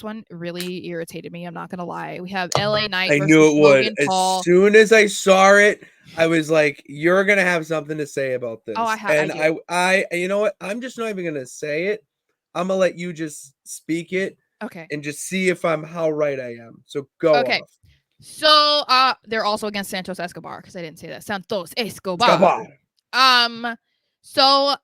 one really irritated me. I'm not gonna lie. We have LA Knight I knew versus it would. Logan As Paul. soon as I saw it, I was like, "You're gonna have something to say about this." Oh, I do. You know what? I'm just not even gonna say it. I'm gonna let you just speak it Okay. and just see if I'm how right I am. So go Okay. off. So they're also against Santos Escobar because I didn't say that. Santos Escobar. Escobar. So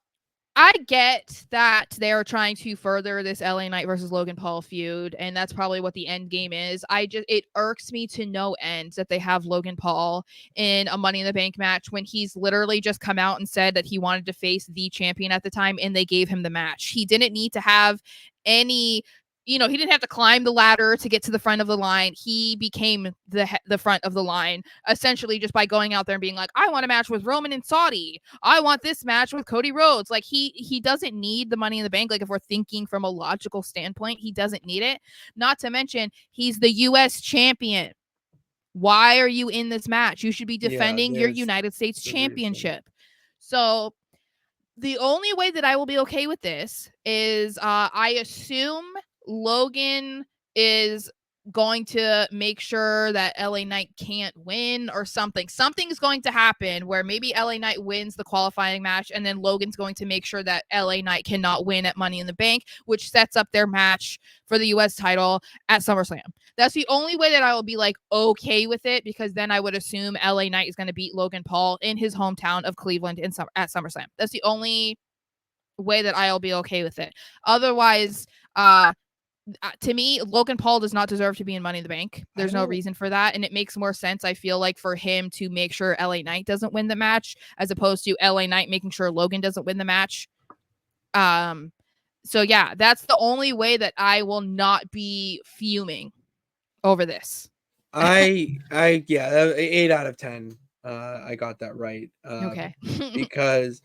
I get that they're trying to further this LA Knight versus Logan Paul feud, and that's probably what the end game is. It irks me to no end that they have Logan Paul in a Money in the Bank match when he's literally just come out and said that he wanted to face the champion at the time, and they gave him the match. He didn't need to have any. He didn't have to climb the ladder to get to the front of the line. He became the front of the line essentially just by going out there and being like, I want a match with Roman and Saudi. I want this match with Cody Rhodes. Like he doesn't need the Money in the Bank. Like if we're thinking from a logical standpoint, he doesn't need it. Not to mention he's the US champion. Why are you in this match? You should be defending your United States championship. So the only way that I will be okay with this is I assume Logan is going to make sure that LA Knight can't win or something. Something's going to happen where maybe LA Knight wins the qualifying match and then Logan's going to make sure that LA Knight cannot win at Money in the Bank, which sets up their match for the US title at SummerSlam. That's the only way that I will be like okay with it, because then I would assume LA Knight is going to beat Logan Paul in his hometown of Cleveland at SummerSlam. That's the only way that I'll be okay with it. Otherwise, to me, Logan Paul does not deserve to be in Money in the Bank. There's no reason for that. And it makes more sense, I feel like, for him to make sure LA Knight doesn't win the match as opposed to LA Knight making sure Logan doesn't win the match. So yeah, that's the only way that I will not be fuming over this. Yeah, 8 out of 10. I got that right. Okay. Because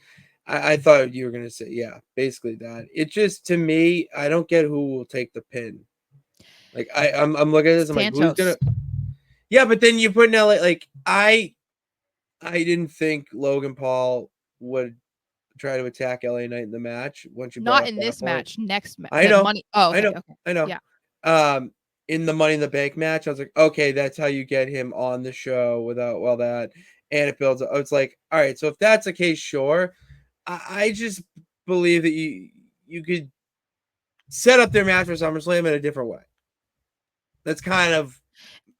I thought you were gonna say, yeah, basically that. It just, to me, I don't get who will take the pin. Like I'm looking at this, I'm like, who's gonna? Yeah, but then you put in LA. Like I didn't think Logan Paul would try to attack LA Knight in the match. Once you brought Not up in that this point. match, next match. I know. Money. Oh, okay, I know. Yeah. In the Money in the Bank match, I was like, okay, that's how you get him on the show without that, and it builds up. It's like, all right, so if that's the case, sure. I just believe that you could set up their match for SummerSlam in a different way. That's kind of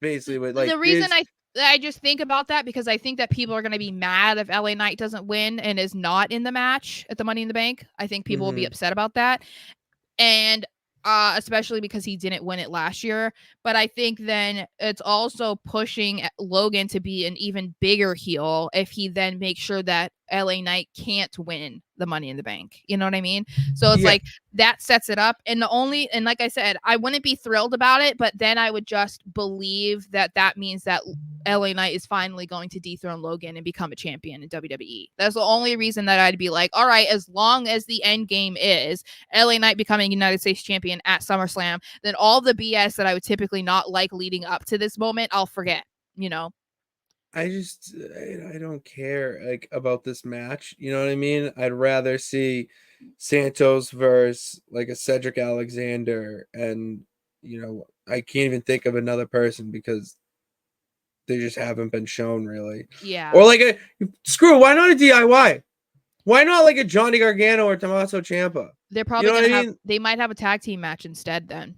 basically what, like, the reason I just think about that, because I think that people are going to be mad if LA Knight doesn't win and is not in the match at the Money in the Bank. I think people will be upset about that. And especially because he didn't win it last year. But I think then it's also pushing Logan to be an even bigger heel if he then makes sure that LA Knight can't win the Money in the Bank. You know what I mean? So it's like that sets it up. And like I said, I wouldn't be thrilled about it, but then I would just believe that means that LA Knight is finally going to dethrone Logan and become a champion in WWE. That's the only reason that I'd be like, all right, as long as the end game is LA Knight becoming United States champion at SummerSlam, then all the BS that I would typically not like leading up to this moment, I'll forget, I don't care like about this match. You know what I mean? I'd rather see Santos versus like a Cedric Alexander, and I can't even think of another person because they just haven't been shown really. Yeah. Or like why not a DIY? Why not like a Johnny Gargano or Tommaso Ciampa? They're probably gonna they might have a tag team match instead then.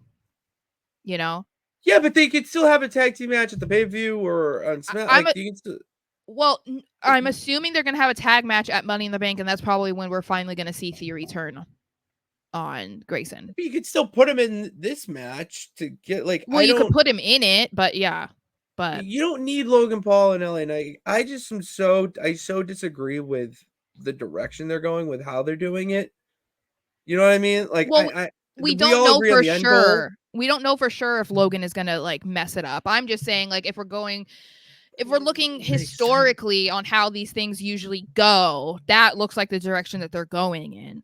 Yeah, but they could still have a tag team match at the pay-per-view or on SmackDown. Well, I'm assuming they're going to have a tag match at Money in the Bank, and that's probably when we're finally going to see Theory turn on Grayson. But you could still put him in this match to get like. Well, you could put him in it, but yeah. But you don't need Logan Paul in LA Knight. I so disagree with the direction they're going with how they're doing it. You know what I mean? Like, well, we don't know for sure. We don't know for sure if Logan is gonna like mess it up. I'm just saying, like, if we're looking historically on how these things usually go, that looks like the direction that they're going in.